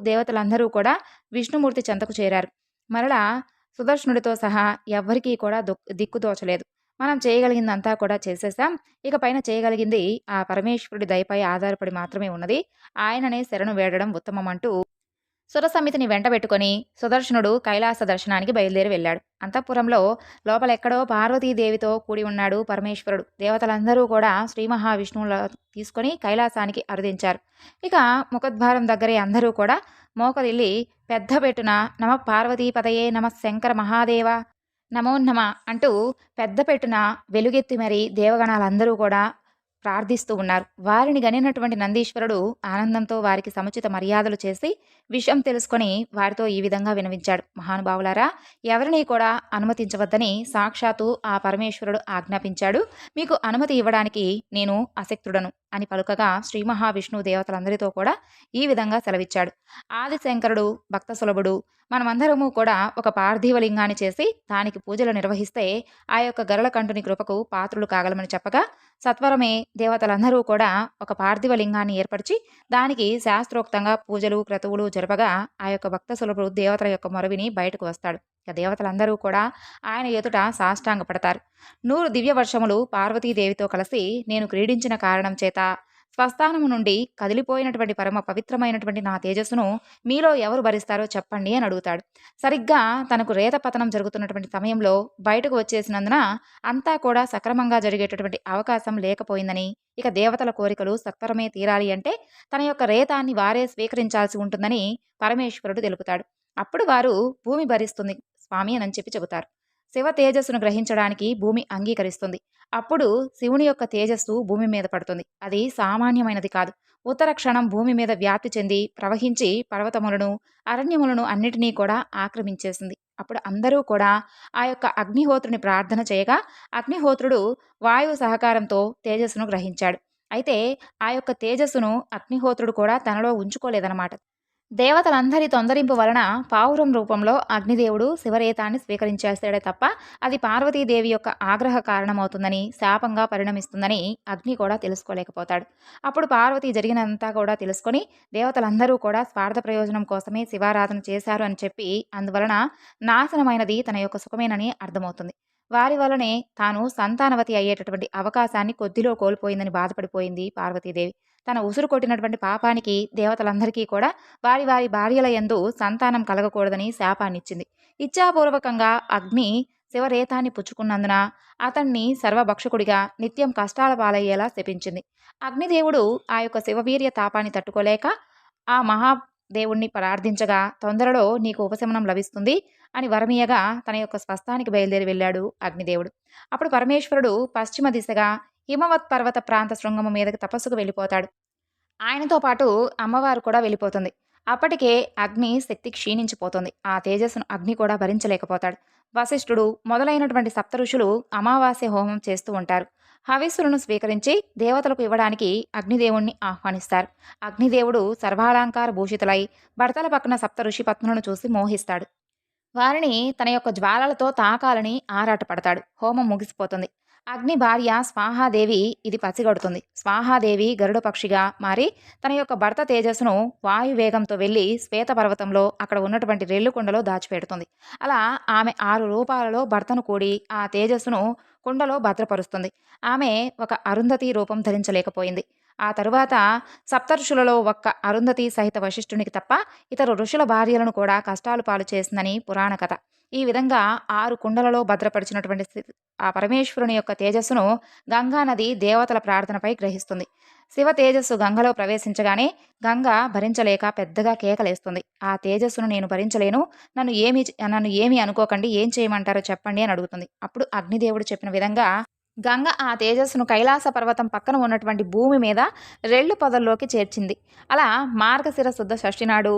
దేవతలందరూ కూడా విష్ణుమూర్తి చెంతకు చేరారు. మరలా సుదర్శనుడితో సహా ఎవ్వరికీ కూడా దిక్కుతోచలేదు. మనం చేయగలిగిందంతా కూడా చేసేసాం. ఇక పైన చేయగలిగింది ఆ పరమేశ్వరుడి దయపై ఆధారపడి మాత్రమే ఉన్నది. ఆయననే శరణు వేడడం ఉత్తమం అంటూ సురసమితిని వెంటబెట్టుకొని సుదర్శనుడు కైలాస దర్శనానికి బయలుదేరి వెళ్ళాడు. అంతఃపురంలో లోపలెక్కడో పార్వతీదేవితో కూడి ఉన్నాడు పరమేశ్వరుడు. దేవతలందరూ కూడా శ్రీ మహావిష్ణువుల తీసుకొని కైలాసానికి అరుదించారు. ఇక ముఖద్వారం దగ్గరే అందరూ కూడా మోకరిల్లి పెద్ద పెట్టున నమ పార్వతీపదయే నమ శంకర మహాదేవ నమోన్నమ అంటూ పెద్ద పెట్టున వెలుగెత్తి మరి దేవగణాలందరూ కూడా ప్రార్థిస్తూ ఉన్నారు. వారిని గనినటువంటి నందీశ్వరుడు ఆనందంతో వారికి సముచిత మర్యాదలు చేసి విషయం తెలుసుకొని వారితో ఈ విధంగా వినవించాడు. మహానుభావులారా, ఎవరిని కూడా అనుమతించవద్దని సాక్షాత్తు ఆ పరమేశ్వరుడు ఆజ్ఞాపించాడు. మీకు అనుమతి ఇవ్వడానికి నేను అశక్తుడను అని పలుకగా శ్రీ మహావిష్ణువు దేవతలందరితో కూడా ఈ విధంగా సెలవిచ్చాడు. ఆదిశంకరుడు భక్త సులభుడు మనమందరము కూడా ఒక పార్థివలింగాన్ని చేసి దానికి పూజలు నిర్వహిస్తే ఆ యొక్క గరుళకంఠుని కృపకు పాత్రులు కాగలమని చెప్పగా సత్వరమే దేవతలందరూ కూడా ఒక పార్థివలింగాన్ని ఏర్పరిచి దానికి శాస్త్రోక్తంగా పూజలు క్రతువులు జరపగా ఆ యొక్క భక్త సులభుడు దేవతల యొక్క మొరవిని బయటకు వస్తాడు. ఇక దేవతలందరూ కూడా ఆయన ఎదుట సాష్టాంగ పడతారు. 100 దివ్య వర్షములు పార్వతీదేవితో కలిసి నేను క్రీడించిన కారణం చేత స్వస్థానము నుండి కదిలిపోయినటువంటి పరమ పవిత్రమైనటువంటి నా తేజస్సును మీలో ఎవరు భరిస్తారో చెప్పండి అని అడుగుతాడు. సరిగ్గా తనకు రేత పతనం జరుగుతున్నటువంటి సమయంలో బయటకు వచ్చేసినందున అంతా కూడా సక్రమంగా జరిగేటటువంటి అవకాశం లేకపోయిందని, ఇక దేవతల కోరికలు సత్వరమే తీరాలి అంటే తన యొక్క రేతాన్ని వారే స్వీకరించాల్సి ఉంటుందని పరమేశ్వరుడు తెలుపుతాడు. అప్పుడు వారు భూమి భరిస్తుంది స్వామి అని చెప్పి చెబుతారు. శివ తేజస్సును గ్రహించడానికి భూమి అంగీకరిస్తుంది. అప్పుడు శివుని యొక్క తేజస్సు భూమి మీద పడుతుంది. అది సామాన్యమైనది కాదు. ఉత్తర క్షణం భూమి మీద వ్యాప్తి చెంది ప్రవహించి పర్వతములను అరణ్యములను అన్నిటినీ కూడా ఆక్రమించేసింది. అప్పుడు అందరూ కూడా ఆ యొక్క అగ్నిహోత్రుని ప్రార్థన చేయగా అగ్నిహోత్రుడు వాయువు సహకారంతో తేజస్సును గ్రహించాడు. అయితే ఆ యొక్క తేజస్సును అగ్నిహోత్రుడు కూడా తనలో ఉంచుకోలేదన్నమాట. దేవతలందరి తొందరింపు వలన పావురం రూపంలో అగ్నిదేవుడు శివరేతాన్ని స్వీకరించేస్తాడే తప్ప అది పార్వతీదేవి యొక్క ఆగ్రహ కారణమవుతుందని, శాపంగా పరిణమిస్తుందని అగ్ని కూడా తెలుసుకోలేకపోతాడు. అప్పుడు పార్వతి జరిగినంతా కూడా తెలుసుకొని దేవతలందరూ కూడా స్వార్థ ప్రయోజనం కోసమే శివారాధన చేశారు అని చెప్పి అందువలన నాశనమైనది తన యొక్క సుఖమేనని అర్థమవుతుంది. వారి వలనే తాను సంతానవతి అయ్యేటటువంటి అవకాశాన్ని కొద్దిలో కోల్పోయిందని బాధపడిపోయింది పార్వతీదేవి. తన ఉసురు కొట్టినటువంటి పాపానికి దేవతలందరికీ కూడా వారి వారి భార్యల యందు సంతానం కలగకూడదని శాపాన్నిచ్చింది. ఇచ్ఛాపూర్వకంగా అగ్ని శివరేతాన్ని పుచ్చుకున్నందున అతన్ని సర్వభక్షకుడిగా నిత్యం కష్టాల పాలయ్యేలా శపించింది. అగ్నిదేవుడు ఆ యొక్క శివవీర్య తాపాన్ని తట్టుకోలేక ఆ మహాదేవుణ్ణి ప్రార్థించగా తొందరలో నీకు ఉపశమనం లభిస్తుంది అని వరమీయగా తన యొక్క స్వస్థానికి బయలుదేరి వెళ్ళాడు అగ్నిదేవుడు. అప్పుడు పరమేశ్వరుడు పశ్చిమ దిశగా హిమవత్ పర్వత ప్రాంత శృంగము మీదకి తపస్సుకు వెళ్ళిపోతాడు. ఆయనతో పాటు అమ్మవారు కూడా వెళ్ళిపోతుంది. అప్పటికే అగ్ని శక్తి క్షీణించిపోతుంది. ఆ తేజస్సును అగ్ని కూడా భరించలేకపోతాడు. వశిష్ఠుడు మొదలైనటువంటి సప్త ఋషులు అమావాస్య హోమం చేస్తూ ఉంటారు. హవిస్సులను స్వీకరించి దేవతలకు ఇవ్వడానికి అగ్నిదేవుణ్ణి ఆహ్వానిస్తారు. అగ్నిదేవుడు సర్వాలంకార భూషితులై భర్తల పక్కన సప్త ఋషి పత్నులను చూసి మోహిస్తాడు. వారిని తన యొక్క జ్వాలలతో తాకాలని ఆరాటపడతాడు. హోమం ముగిసిపోతుంది. అగ్ని భార్య స్వాహాదేవి ఇది పసిగడుతుంది. స్వాహాదేవి గరుడ పక్షిగా మారి తన యొక్క భర్త తేజస్సును వాయువేగంతో వెళ్ళి శ్వేతపర్వతంలో అక్కడ ఉన్నటువంటి రెల్లుకొండలో దాచిపెడుతుంది. అలా ఆమె 6 రూపాలలో భర్తను కూడి ఆ తేజస్సును కుండలో భద్రపరుస్తుంది. ఆమె ఒక అరుంధతి రూపం ధరించలేకపోయింది. ఆ తరువాత సప్తఋషులలో ఒక్క అరుంధతి సహిత వశిష్ఠునికి తప్ప ఇతర ఋషుల భార్యలను కూడా కష్టాలు పాలు చేసిందని పురాణ కథ. ఈ విధంగా 6 కుండలలో భద్రపరిచినటువంటి ఆ పరమేశ్వరుని యొక్క తేజస్సును గంగానది దేవతల ప్రార్థనపై గ్రహిస్తుంది. శివ తేజస్సు గంగలో ప్రవేశించగానే గంగ భరించలేక పెద్దగా కేకలేస్తుంది. ఆ తేజస్సును నేను భరించలేను, నన్ను ఏమీ అనుకోకండి, ఏం చేయమంటారో చెప్పండి అని అడుగుతుంది. అప్పుడు అగ్నిదేవుడు చెప్పిన విధంగా గంగ ఆ తేజస్సును కైలాస పర్వతం పక్కన ఉన్నటువంటి భూమి మీద రెల్లు పొదల్లోకి చేర్చింది. అలా మార్గశిర శుద్ధ షష్ఠి నాడు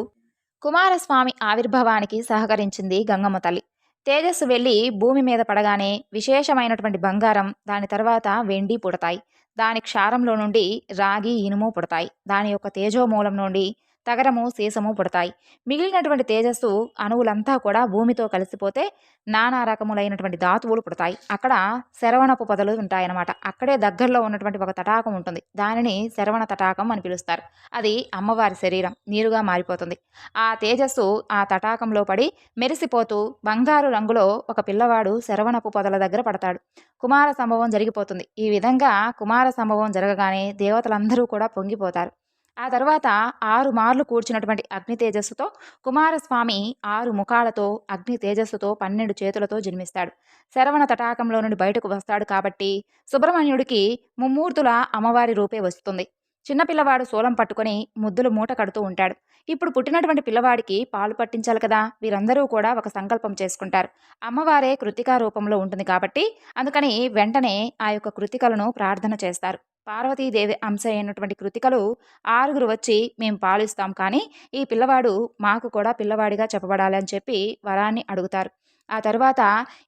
కుమారస్వామి ఆవిర్భావానికి సహకరించింది గంగమ్మ తల్లి. తేజస్సు వెళ్ళి భూమి మీద పడగానే విశేషమైనటువంటి బంగారం, దాని తర్వాత వెండి పుడతాయి. దాని క్షారంలో నుండి రాగి ఇనుము పుడతాయి. దాని యొక్క తేజోమూలం నుండి తగరము సీసము పుడతాయి. మిగిలినటువంటి తేజస్సు అణువులంతా కూడా భూమితో కలిసిపోతే నానా రకములైనటువంటి ధాతువులు పుడతాయి. అక్కడ శరవణపు పొదలు ఉంటాయన్నమాట. అక్కడే దగ్గరలో ఉన్నటువంటి ఒక తటాకం ఉంటుంది. దానిని శరవణ తటాకం అని పిలుస్తారు. అది అమ్మవారి శరీరం నీరుగా మారిపోతుంది. ఆ తేజస్సు ఆ తటాకంలో పడి మెరిసిపోతూ బంగారు రంగులో ఒక పిల్లవాడు శరవణపు పొదల దగ్గర పడతాడు. కుమార సంభవం జరిగిపోతుంది. ఈ విధంగా కుమార సంభవం జరగగానే దేవతలందరూ కూడా పొంగిపోతారు. ఆ తర్వాత 6 మార్లు కూర్చున్నటువంటి అగ్ని తేజస్సుతో కుమారస్వామి 6 ముఖాలతో అగ్ని తేజస్సుతో 12 చేతులతో జన్మిస్తాడు. శరవణ తటాకంలో నుండి బయటకు వస్తాడు కాబట్టి సుబ్రహ్మణ్యుడికి ముమ్మూర్తుల అమ్మవారి రూపే వస్తుంది. చిన్నపిల్లవాడు శూలం పట్టుకొని ముద్దులు మూట కడుతూ ఉంటాడు. ఇప్పుడు పుట్టినటువంటి పిల్లవాడికి పాలు పట్టించాలి కదా. వీరందరూ కూడా ఒక సంకల్పం చేసుకుంటారు. అమ్మవారే కృతికా రూపంలో ఉంటుంది కాబట్టి అందుకని వెంటనే ఆ యొక్క కృతికలను ప్రార్థన చేస్తారు. పార్వతీదేవి అంశ అయినటువంటి కృతికలు 6 వచ్చి మేము పాలిస్తాం, కానీ ఈ పిల్లవాడు మాకు కూడా పిల్లవాడిగా చెప్పబడాలి అని చెప్పి వరాన్ని అడుగుతారు. ఆ తర్వాత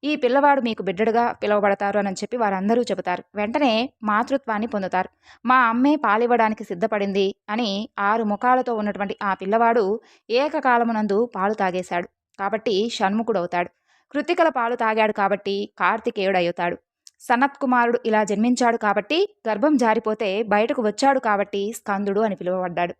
ఈ పిల్లవాడు మీకు బిడ్డడుగా పిలువబడతారు అని చెప్పి వారందరూ చెబుతారు. వెంటనే మాతృత్వాన్ని పొందుతారు. మా అమ్మే పాలివ్వడానికి సిద్ధపడింది అని 6 ముఖాలతో ఉన్నటువంటి ఆ పిల్లవాడు ఏకకాలమునందు పాలు తాగేశాడు కాబట్టి షణ్ముఖుడవుతాడు. కృతికల పాలు తాగాడు కాబట్టి కార్తికేయుడవుతాడు. సనత్కుమారుడు ఇలా జన్మించాడు కాబట్టి గర్భం జారిపోతే బయటకు వచ్చాడు కాబట్టి స్కందుడు అని పిలువబడ్డాడు.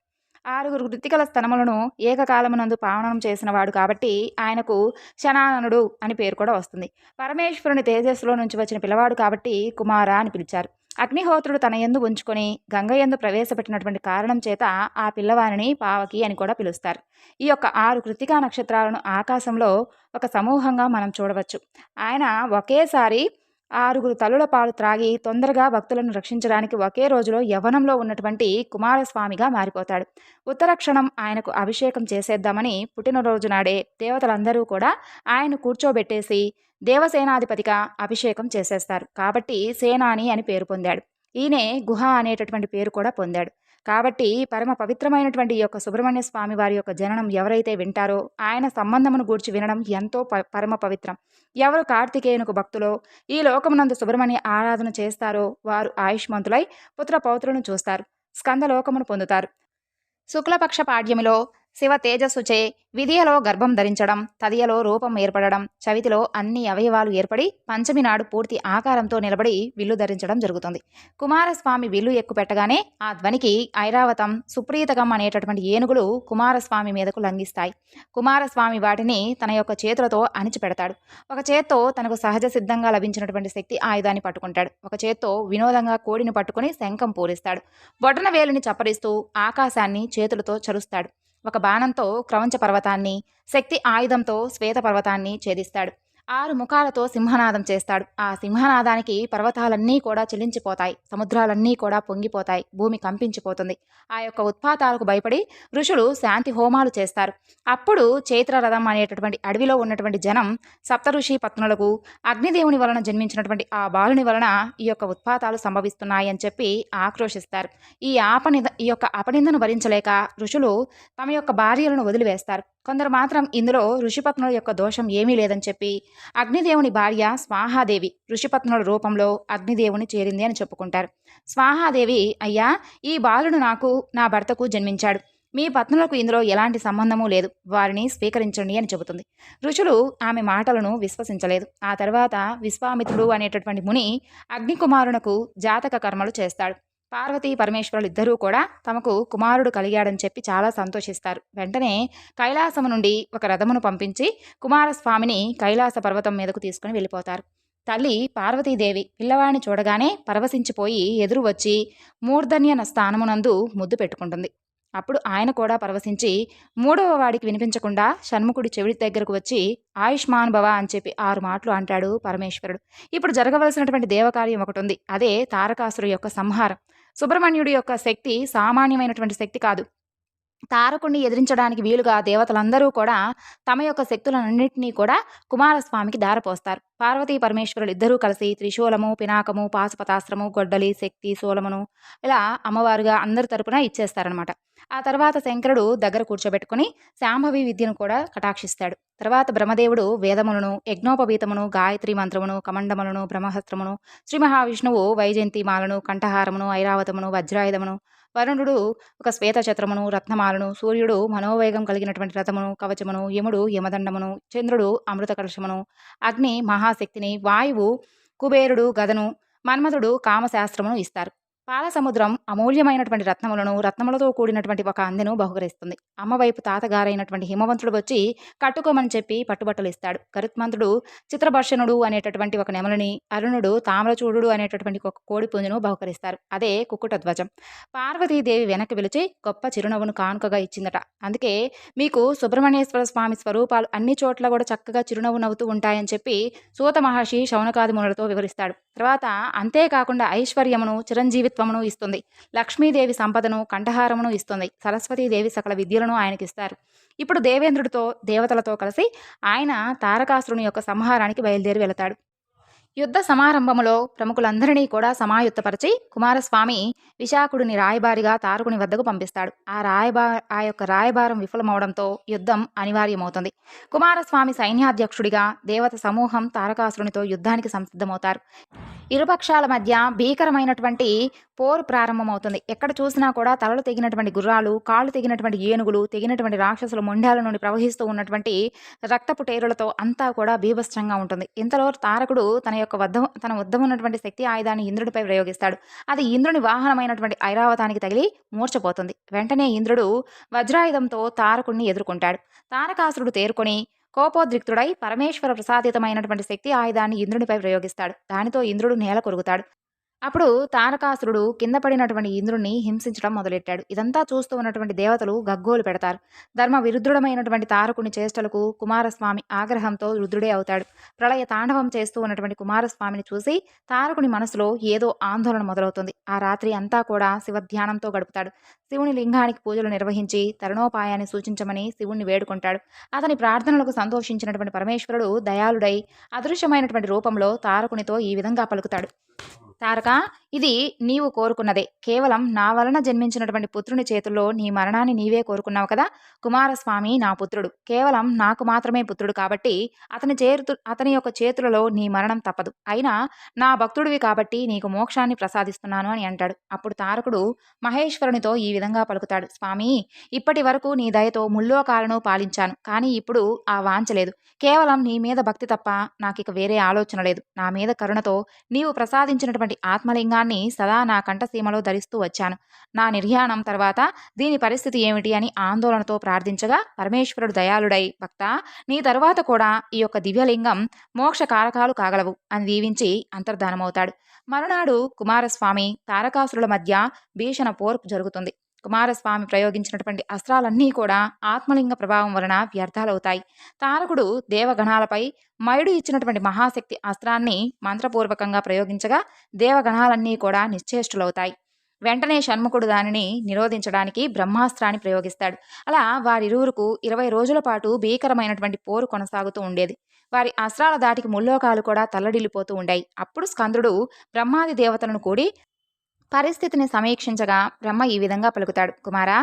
6 కృతికల స్తనములను ఏకకాలమునందు పావనం చేసినవాడు కాబట్టి ఆయనకు శనాననుడు అని పేరు కూడా వస్తుంది. పరమేశ్వరుని తేజస్సులో నుంచి వచ్చిన పిల్లవాడు కాబట్టి కుమార అని పిలిచారు. అగ్నిహోత్రుడు తన యందు ఉంచుకొని గంగ యందు ప్రవేశపెట్టినటువంటి కారణం చేత ఆ పిల్లవానిని పావకి అని కూడా పిలుస్తారు. ఈ యొక్క 6 కృతికా నక్షత్రాలను ఆకాశంలో ఒక సమూహంగా మనం చూడవచ్చు. ఆయన ఒకేసారి 6 తల్లుల పాలు త్రాగి తొందరగా భక్తులను రక్షించడానికి ఒకే రోజులో యవ్వనంలో ఉన్నటువంటి కుమారస్వామిగా మారిపోతాడు. ఉత్తరక్షణం ఆయనకు అభిషేకం చేసేద్దామని పుట్టినరోజు నాడే దేవతలందరూ కూడా ఆయన కూర్చోబెట్టేసి దేవసేనాధిపతిగా అభిషేకం చేసేస్తారు. కాబట్టి సేనాని అని పేరు పొందాడు. ఈయనే గుహ అనేటటువంటి పేరు కూడా పొందాడు. కాబట్టి పరమ పవిత్రమైనటువంటి ఈ యొక్క సుబ్రహ్మణ్య స్వామి వారి యొక్క జననం ఎవరైతే వింటారో ఆయన సంబంధమును గూర్చి వినడం ఎంతో పరమ పవిత్రం. ఎవరు కార్తికేయునకు భక్తులో ఈ లోకమునందు సుబ్రహ్మణ్య ఆరాధన చేస్తారో వారు ఆయుష్మంతులై పుత్ర పౌత్రులను చూస్తారు, స్కందలోకమును పొందుతారు. శుక్లపక్ష పాడ్యమిలో శివ తేజస్సుచే విధియలో గర్భం ధరించడం, తదియలో రూపం ఏర్పడడం, చవితిలో అన్ని అవయవాలు ఏర్పడి పంచమి నాడు పూర్తి ఆకారంతో నిలబడి విల్లు ధరించడం జరుగుతుంది. కుమారస్వామి విల్లు ఎక్కుపెట్టగానే ఆ ధ్వనికి ఐరావతం, సుప్రీతకం అనేటటువంటి ఏనుగులు కుమారస్వామి మీదకు లంఘిస్తాయి. కుమారస్వామి వాటిని తన యొక్క చేతులతో అణిచిపెడతాడు. ఒక చేత్తో తనకు సహజ సిద్ధంగా లభించినటువంటి శక్తి ఆయుధాన్ని పట్టుకుంటాడు. ఒక చేత్తో వినోదంగా కోడిని పట్టుకుని శంఖం పూరిస్తాడు. బొటన వేలుని చప్పరిస్తూ ఆకాశాన్ని చేతులతో చరుస్తాడు. ఒక బాణంతో క్రౌంచ పర్వతాన్ని, శక్తి ఆయుధంతో శ్వేత పర్వతాన్ని ఛేదిస్తాడు. 6 ముఖాలతో సింహనాదం చేస్తాడు. ఆ సింహనాదానికి పర్వతాలన్నీ కూడా చెలించిపోతాయి, సముద్రాలన్నీ కూడా పొంగిపోతాయి, భూమి కంపించిపోతుంది. ఆ యొక్క ఉత్పాతాలకు భయపడి ఋషులు శాంతి హోమాలు చేస్తారు. అప్పుడు చైత్రరథం అనేటటువంటి అడవిలో ఉన్నటువంటి జనం సప్తఋషి పత్నులకు అగ్నిదేవుని వలన జన్మించినటువంటి ఆ బాలుని వలన ఈ యొక్క ఉత్పాతాలు సంభవిస్తున్నాయి అని చెప్పి ఆక్రోశిస్తారు. ఈ యొక్క అపనిందను భరించలేక ఋషులు తమ యొక్క భార్యలను వదిలివేస్తారు. కొందరు మాత్రం ఇందులో ఋషిపత్నుల యొక్క దోషం ఏమీ లేదని చెప్పి అగ్నిదేవుని భార్య స్వాహాదేవి ఋషిపత్నుల రూపంలో అగ్నిదేవుని చేరింది అని చెప్పుకుంటారు. స్వాహాదేవి, అయ్యా, ఈ బాలుడు నాకు, నా భర్తకు జన్మించాడు. మీ పత్నులకు ఇందులో ఎలాంటి సంబంధము లేదు, వారిని స్వీకరించండి అని చెబుతుంది. ఋషులు ఆమె మాటలను విశ్వసించలేదు. ఆ తర్వాత విశ్వామిత్రుడు అనేటటువంటి ముని అగ్నికుమారునకు జాతక కర్మలు చేస్తాడు. పార్వతీ పరమేశ్వరులు ఇద్దరూ కూడా తమకు కుమారుడు కలిగాడని చెప్పి చాలా సంతోషిస్తారు. వెంటనే కైలాసము నుండి ఒక రథమును పంపించి కుమారస్వామిని కైలాస పర్వతం మీదకు తీసుకుని వెళ్ళిపోతారు. తల్లి పార్వతీదేవి పిల్లవాడిని చూడగానే పరవశించిపోయి ఎదురు వచ్చి మూర్ధన్య స్థానమునందు ముద్దు పెట్టుకుంటుంది. అప్పుడు ఆయన కూడా పరవశించి 3వ వాడికి వినిపించకుండా షణ్ముఖుడి చెవిడి దగ్గరకు వచ్చి ఆయుష్మాన్ భవ అని చెప్పి 6 మాటలు అంటాడు పరమేశ్వరుడు. ఇప్పుడు జరగవలసినటువంటి దేవకార్యం ఒకటి ఉంది. అదే తారకాసురు యొక్క సంహారం. సుబ్రహ్మణ్యుడి యొక్క శక్తి సామాన్యమైనటువంటి శక్తి కాదు. తారకుణ్ణి ఎదిరించడానికి వీలుగా దేవతలందరూ కూడా తమ యొక్క శక్తులన్నింటినీ కూడా కుమారస్వామికి దారపోస్తారు. పార్వతీ పరమేశ్వరులు ఇద్దరూ కలిసి త్రిశూలము, పినాకము, పాశుపతాస్త్రము, గొడ్డలి, శక్తి, శూలమును ఇలా అమ్మవారుగా అందరి తరపున ఇచ్చేస్తారనమాట. ఆ తర్వాత శంకరుడు దగ్గర కూర్చోబెట్టుకుని శాంభవి విద్యను కూడా కటాక్షిస్తాడు. తర్వాత బ్రహ్మదేవుడు వేదములను, యజ్ఞోపవీతమును, గాయత్రి మంత్రమును, కమండములను, బ్రహ్మహస్త్రమును, శ్రీ మహావిష్ణువు వైజయంతిమాలను, కంఠహారమును, ఐరావతమును, వజ్రాయుధమును, వరుణుడు ఒక శ్వేతఛత్రమును, రత్నమాలను, సూర్యుడు మనోవేగం కలిగినటువంటి రథమును, కవచమును, యముడు యమదండమును, చంద్రుడు అమృత కలశమును, అగ్ని మహాశక్తిని, వాయువు కుబేరుడు గదను, మన్మధుడు కామశాస్త్రమును ఇస్తారు. పాలసముద్రం అమూల్యమైనటువంటి రత్నములతో కూడినటువంటి ఒక అందెను బహుకరిస్తుంది. అమ్మవైపు తాతగారైనటువంటి హిమవంతుడు వచ్చి కట్టుకోమని చెప్పి పట్టుబట్టలు ఇస్తాడు. గరుత్మంతుడు చిత్రభర్షణుడు అనేటటువంటి ఒక నెమలిని, అరుణుడు తామ్రచూడు అనేటటువంటి ఒక కోడి పుంజును బహుకరిస్తారు. అదే కుక్కుట ధ్వజం. పార్వతీదేవి వెనక్కి పిలిచి గొప్ప చిరునవ్వును కానుకగా ఇచ్చిందట. అందుకే మీకు సుబ్రహ్మణ్యేశ్వర స్వామి స్వరూపాలు అన్ని చోట్ల కూడా చక్కగా చిరునవ్వు నవ్వుతూ ఉంటాయని చెప్పి సూత మహర్షి శౌనకాది మునులతో వివరిస్తాడు. తర్వాత అంతేకాకుండా ఐశ్వర్యమును, చిరంజీవిత్వమును ఇస్తుంది. లక్ష్మీదేవి సంపదను, కంఠహారమును ఇస్తుంది. సరస్వతీదేవి సకల విద్యలను ఆయనకిస్తారు. ఇప్పుడు దేవేంద్రుడితో దేవతలతో కలిసి ఆయన తారకాసురుని యొక్క సంహారానికి బయలుదేరి వెళతాడు. యుద్ధ సమారంభములో ప్రముఖులందరినీ కూడా సమాయుత్తపరిచి కుమారస్వామి విశాఖుడిని రాయబారిగా తారకుని వద్దకు పంపిస్తాడు. ఆ యొక్క రాయబారం విఫలమవడంతో యుద్ధం అనివార్యమవుతుంది. కుమారస్వామి సైన్యాధ్యక్షుడిగా దేవత సమూహం తారకాసురునితో యుద్ధానికి సంసిద్ధమవుతారు. ఇరుపక్షాల మధ్య భీకరమైనటువంటి పోరు ప్రారంభమవుతుంది. ఎక్కడ చూసినా కూడా తలలు తెగినటువంటి గుర్రాలు, కాళ్ళు తెగినటువంటి ఏనుగులు, తెగినటువంటి రాక్షసుల మొండాల నుండి ప్రవహిస్తూ ఉన్నటువంటి రక్తపు టేరులతో అంతా కూడా బీభత్సంగా ఉంటుంది. ఇంతలో తారకుడు తన వద్ద ఉన్నటువంటి శక్తి ఆయుధాన్ని ఇంద్రుడిపై ప్రయోగిస్తాడు. అది ఇంద్రుని వాహనమైనటువంటి ఐరావతానికి తగిలి మూర్ఛపోతుంది. వెంటనే ఇంద్రుడు వజ్రాయుధంతో తారకుడిని ఎదుర్కొంటాడు. తారకాసురుడు తేరుకొని కోపోద్రిక్తుడై పరమేశ్వర ప్రసాదితమైనటువంటి శక్తి ఆయుధాన్ని ఇంద్రునిపై ప్రయోగిస్తాడు. దానితో ఇంద్రుడు నేల కొరుగుతాడు. అప్పుడు తారకాసురుడు కింద పడినటువంటి ఇంద్రుణ్ణి హింసించడం మొదలెట్టాడు. ఇదంతా చూస్తూ ఉన్నటువంటి దేవతలు గగ్గోలు పెడతారు. ధర్మ విరుద్ధుడమైనటువంటి తారకుని చేష్టలకు కుమారస్వామి ఆగ్రహంతో రుద్రుడే అవుతాడు. ప్రళయ తాండవం చేస్తూ ఉన్నటువంటి కుమారస్వామిని చూసి తారకుని మనసులో ఏదో ఆందోళన మొదలవుతుంది. ఆ రాత్రి అంతా కూడా శివధ్యానంతో గడుపుతాడు. శివుని లింగానికి పూజలు నిర్వహించి తరుణోపాయాన్ని సూచించమని శివుణ్ణి వేడుకుంటాడు. అతని ప్రార్థనలకు సంతోషించినటువంటి పరమేశ్వరుడు దయాళుడై అదృశ్యమైనటువంటి రూపంలో తారకునితో ఈ విధంగా పలుకుతాడు. తారక, ఇది నీవు కోరుకున్నదే. కేవలం నా వలన జన్మించినటువంటి పుత్రుని చేతుల్లో నీ మరణాన్ని నీవే కోరుకున్నావు కదా. కుమారస్వామి నా పుత్రుడు, కేవలం నాకు మాత్రమే పుత్రుడు కాబట్టి అతని యొక్క చేతులలో నీ మరణం తప్పదు. అయినా నా భక్తుడివి కాబట్టి నీకు మోక్షాన్ని ప్రసాదిస్తున్నాను అని అంటాడు. అప్పుడు తారకుడు మహేశ్వరునితో ఈ విధంగా పలుకుతాడు. స్వామి, ఇప్పటి వరకు నీ దయతో ముల్లోకాలను పాలించాను, కానీ ఇప్పుడు ఆ వాంఛ లేదు. కేవలం నీ మీద భక్తి తప్ప నాకిక వేరే ఆలోచన లేదు. నా మీద కరుణతో నీవు ప్రసాదించినటువంటి ఆత్మలింగాన్ని సదా నా కంఠసీమలో ధరిస్తూ వచ్చాను. నా నిర్యాణం తర్వాత దీని పరిస్థితి ఏమిటి అని ఆందోళనతో ప్రార్థించగా పరమేశ్వరుడు దయాళుడై, భక్తా, నీ తరువాత కూడా ఈ యొక్క దివ్యలింగం మోక్ష కారకాలు కాగలవు అని దీవించి అంతర్ధానమవుతాడు. మరునాడు కుమారస్వామి తారకాసురుల మధ్య భీషణ పోరు జరుగుతుంది. కుమారస్వామి ప్రయోగించినటువంటి అస్త్రాలన్నీ కూడా ఆత్మలింగ ప్రభావం వలన వ్యర్థాలవుతాయి. తారకుడు దేవగణాలపై మయుడు ఇచ్చినటువంటి మహాశక్తి అస్త్రాన్ని మంత్రపూర్వకంగా ప్రయోగించగా దేవగణాలన్నీ కూడా నిశ్చేష్టులవుతాయి. వెంటనే షణ్ముఖుడు దానిని నిరోధించడానికి బ్రహ్మాస్త్రాన్ని ప్రయోగిస్తాడు. అలా వారిరువురుకు 20 రోజుల పాటు భీకరమైనటువంటి పోరు కొనసాగుతూ ఉండేది. వారి అస్త్రాల దాటికి ముల్లోకాలు కూడా తల్లడిల్లిపోతూ ఉండాయి. అప్పుడు స్కందుడు బ్రహ్మాది దేవతలను కూడి పరిస్థితిని సమీక్షించగా బ్రహ్మ ఈ విధంగా పలుకుతాడు. కుమారా,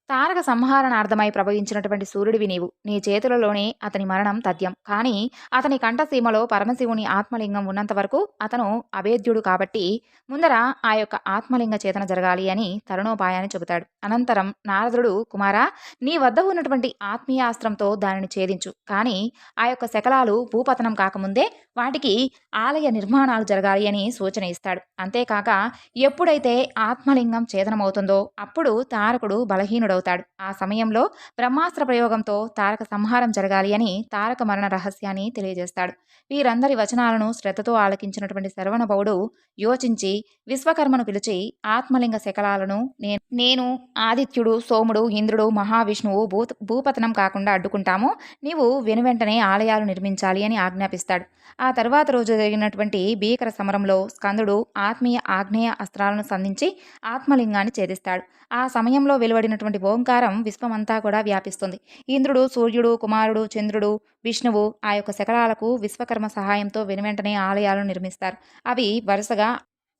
తారక సంహారణార్థమై ప్రభవించినటువంటి సూర్యుడివి నీవు. నీ చేతులలోనే అతని మరణం తథ్యం. కానీ అతని కంఠసీమలో పరమశివుని ఆత్మలింగం ఉన్నంత వరకు అతను అభేద్యుడు కాబట్టి ముందర ఆ యొక్క ఆత్మలింగ చేతన జరగాలి అని తరుణోపాయాన్ని చెబుతాడు. అనంతరం నారదుడు, కుమారా, నీ వద్ద ఉన్నటువంటి ఆత్మీయాస్త్రంతో దానిని ఛేదించు. కానీ ఆ యొక్క శకలాలు భూపతనం కాకముందే వాటికి ఆలయ నిర్మాణాలు జరగాలి అని సూచన ఇస్తాడు. అంతేకాక ఎప్పుడైతే ఆత్మలింగం ఛేదనమవుతుందో అప్పుడు తారకుడు బలహీనుడవుతాడు. ఆ సమయంలో బ్రహ్మాస్త్ర ప్రయోగంతో తారక సంహారం జరగాలి అని తారక మరణ రహస్యాన్ని తెలియజేస్తాడు. వీరందరి వచనాలను శ్రద్ధతో ఆలకించినటువంటి శరవణభవుడు యోచించి విశ్వకర్మను పిలిచి ఆత్మలింగ శకలాలను నేను ఆదిత్యుడు, సోముడు, ఇంద్రుడు, మహావిష్ణువు భూపతనం కాకుండా అడ్డుకుంటాము. నీవు వెనువెంటనే ఆలయాలు నిర్మించాలి అని ఆజ్ఞాపిస్తాడు. ఆ తర్వాత రోజు జరిగినటువంటి భీకర సమరంలో స్కందుడు ఆత్మీయ ఆగ్నేయ అస్త్రాలను సంధించి ఆత్మలింగాన్ని ఛేదిస్తాడు. ఆ సమయంలో వెలువడినటువంటి ఓంకారం విశ్వమంతా కూడా వ్యాపిస్తుంది. ఇంద్రుడు, సూర్యుడు, కుమారుడు, చంద్రుడు, విష్ణువు ఆ యొక్క శకలాలకు విశ్వకర్మ సహాయంతో వెనువెంటనే ఆలయాలను నిర్మిస్తారు. అవి వరుసగా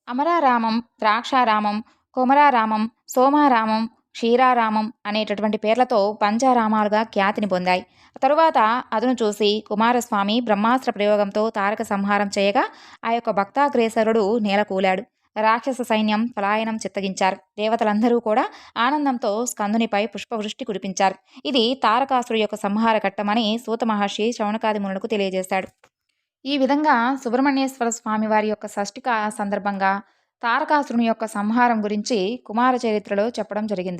అమరారామం, ద్రాక్షారామం, కొమరారామం, సోమారామం, క్షీరారామం అనేటటువంటి పేర్లతో పంచారామాలుగా ఖ్యాతిని పొందాయి. తరువాత అదును చూసి కుమారస్వామి బ్రహ్మాస్త్ర ప్రయోగంతో తారక సంహారం చేయగా ఆ యొక్క భక్తాగ్రేసరుడు నేలకూలాడు. రాక్షస సైన్యం పలాయనం చిత్తగించారు. దేవతలందరూ కూడా ఆనందంతో స్కందునిపై పుష్పవృష్టి కురిపించారు. ఇది తారకాసురు యొక్క సంహార ఘట్టమని సూత మహర్షి శౌనకాది మునులకు తెలియజేశాడు. ఈ విధంగా సుబ్రహ్మణ్యేశ్వర స్వామి వారి యొక్క షష్ఠి సందర్భంగా తారకాసురుని యొక్క సంహారం గురించి కుమార చరిత్రలో చెప్పడం జరిగింది.